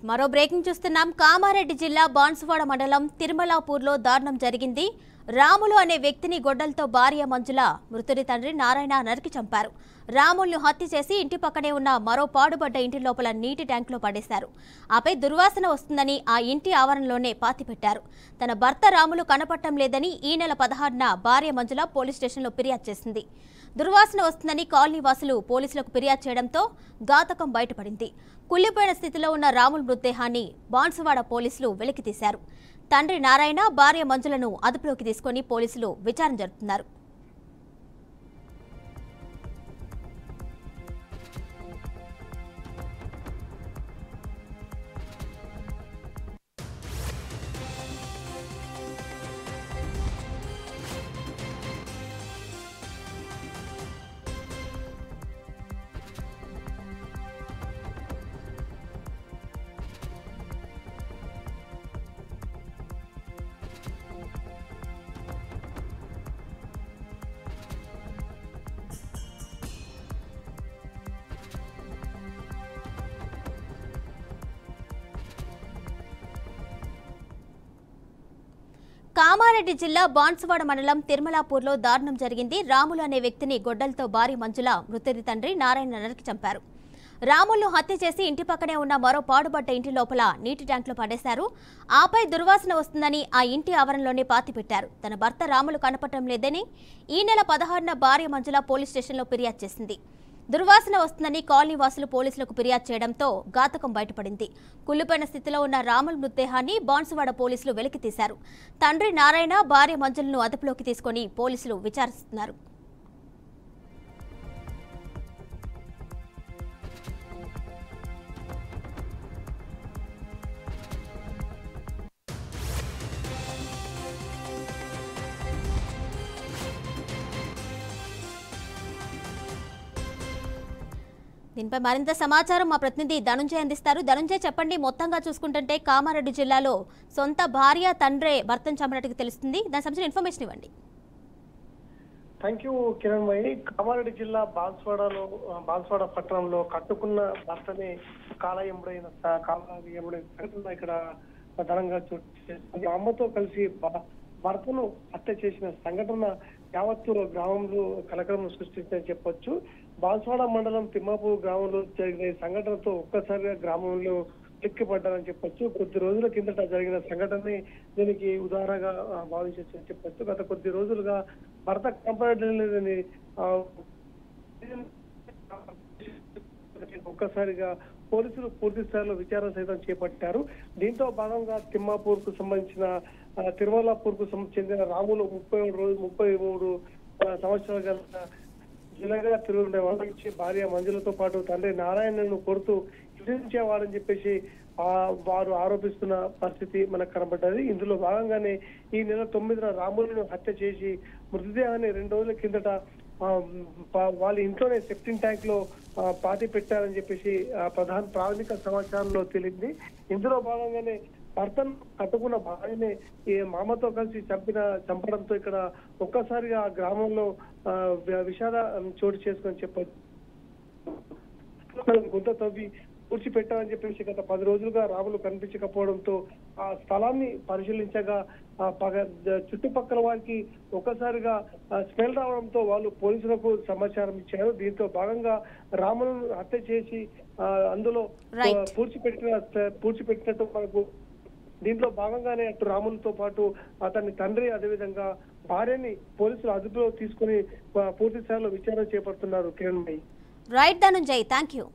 మరో బ్రేకింగ్ చూస్తున్నాం. కామారెడ్డి జిల్లా బాన్సువాడ మండలం తిరుమలాపూర్లో దారుణం జరిగింది. రాములు అనే వ్యక్తిని గొడ్డలతో భార్య మంజుల మృతుడి తండ్రి నారాయణ నరికి చంపారు. రాములను హత్య చేసి ఇంటి పక్కనే ఉన్న మరో పాడుబడ్డ ఇంటి లోపల నీటి ట్యాంకులో పడేశారు. ఆపై దుర్వాసన వస్తుందని ఆ ఇంటి ఆవరణలోనే పాతిపెట్టారు. తన భర్త రాములు కనపడటం లేదని ఈ నెల 16న భార్య మంజుల పోలీస్ స్టేషన్లో ఫిర్యాదు చేసింది. దుర్వాసన వస్తుందని కాలనీ వాసులు పోలీసులకు ఫిర్యాదు చేయడంతో ఘాతకం బయటపడింది. కుళ్లిపోయిన స్థితిలో ఉన్న రాముల్ మృతదేహాన్ని బాన్సువాడ పోలీసులు వెలికితీశారు. తండ్రి నారాయణ, భార్య మంజులను అదుపులోకి తీసుకుని పోలీసులు విచారణ జరుపుతున్నారు. కామారెడ్డి జిల్లా బాన్సువాడ మండలం తిరుమలాపూర్లో దారుణం జరిగింది. రాములు అనే వ్యక్తిని గొడ్డలతో భార్య మంజుల మృతుడి తండ్రి నారాయణ నరికి చంపారు. రాములను హత్య చేసి ఇంటి పక్కనే ఉన్న మరో పాడుబడ్డ ఇంటి లోపల నీటి ట్యాంకులో పడేశారు. ఆపై దుర్వాసన వస్తుందని ఆ ఇంటి ఆవరణలోనే పాతిపెట్టారు. తన భర్త రాములు కనపడటం లేదని ఈ నెల 16న భార్య మంజుల పోలీస్ స్టేషన్లో ఫిర్యాదు చేసింది. దుర్వాసన వస్తుందని కాలనీ వాసులు పోలీసులకు ఫిర్యాదు చేయడంతో ఘాతకం బయటపడింది. కుళ్లిపోయిన స్థితిలో ఉన్న రాముల్ మృతదేహాన్ని బాన్సువాడ పోలీసులు వెలికితీశారు. తండ్రి నారాయణ, భార్య మంజులను అదుపులోకి తీసుకుని పోలీసులు విచారిస్తున్నారు. దీనిపై మరింత సమాచారం మా ప్రతినిధి ధనుంజయ్ అందిస్తారు. ధనుంజయ్, చెప్పండి. మొత్తంగా చూసుకుంటుంటే కామారెడ్డి జిల్లాలో సొంత భార్య తండ్రే భర్తను చంపినట్టుగా తెలుస్తుంది. దానికి సంబంధించిన ఇన్ఫర్మేషన్ ఇవ్వండి. Thank you Kiran my. Kamareddy జిల్లా బాన్సువాడ పట్టణంలో కట్టుకున్న భర్తని కాలయంబడైన సంఘటన ఇక్కడ ప్రధానంగా చోటు చేసుకుంది. అమ్మతో కలిసి భర్తను హత్య చేసిన సంఘటన యావత్తు గ్రామంలో కలకలం సృష్టించని చెప్పొచ్చు. బాన్సువాడ మండలం తిమ్మాపూర్ గ్రామంలో జరిగిన ఈ సంఘటనతో ఒక్కసారిగా గ్రామంలో ఎక్కిపడ్డారని చెప్పొచ్చు. కొద్ది రోజుల కిందట జరిగిన సంఘటనని దీనికి ఉదాహరణగా భావించని చెప్పొచ్చు. గత కొద్ది రోజులుగా భర్త కంపేర్లేదని ఒక్కసారిగా పోలీసులు పూర్తి స్థాయిలో విచారణ సైతం చేపట్టారు. దీంతో భాగంగా తిమ్మాపూర్ కు సంబంధించిన తిరుమలాపూర్ కు చెందిన రాములు 33 సంవత్సరాల జిల్లాగా తిరుగుండే వాళ్ళకి భార్య మంజులతో పాటు తండ్రి నారాయణను కొడుతూ హింసించేవాడని చెప్పేసి వారు ఆరోపిస్తున్న పరిస్థితి మనకు కనబడ్డది. ఇందులో భాగంగానే ఈ నెల 9న రాములను హత్య చేసి మృతదేహాన్ని 2 రోజుల కిందట వాళ్ళ ఇంట్లోనే సెప్టింగ్ ట్యాంక్ లో పాతి పెట్టారని చెప్పేసి ప్రాథమిక సమాచారంలో తెలిసింది. ఇందులో భాగంగానే భర్తను కట్టుకున్న భార్యని ఈ మామతో కలిసి చంపడంతో ఇక్కడ ఒక్కసారిగా ఆ గ్రామంలో విషాద చోటు చేసుకొని చెప్పొచ్చు. గుంత తవ్వి పూడ్చిపెట్టారని చెప్పేసి గత 10 రోజులుగా రాములు కనిపించకపోవడంతో ఆ స్థలాన్ని పరిశీలించగా చుట్టుపక్కల వారికి ఒక్కసారిగా స్మెల్ రావడంతో వాళ్ళు పోలీసులకు సమాచారం ఇచ్చారు. దీంతో భాగంగా రాములను హత్య చేసి అందులో పూడ్చిపెట్టినట్టు మనకు దీంట్లో భాగంగానే అటు రాములతో పాటు అతని తండ్రి అదేవిధంగా భార్యని పోలీసులు అదుపులో తీసుకుని పూర్తి స్థాయిలో విచారణ చేపడుతున్నారు. కిరణ్ భాయ్. Right Dhanunjay, thank you.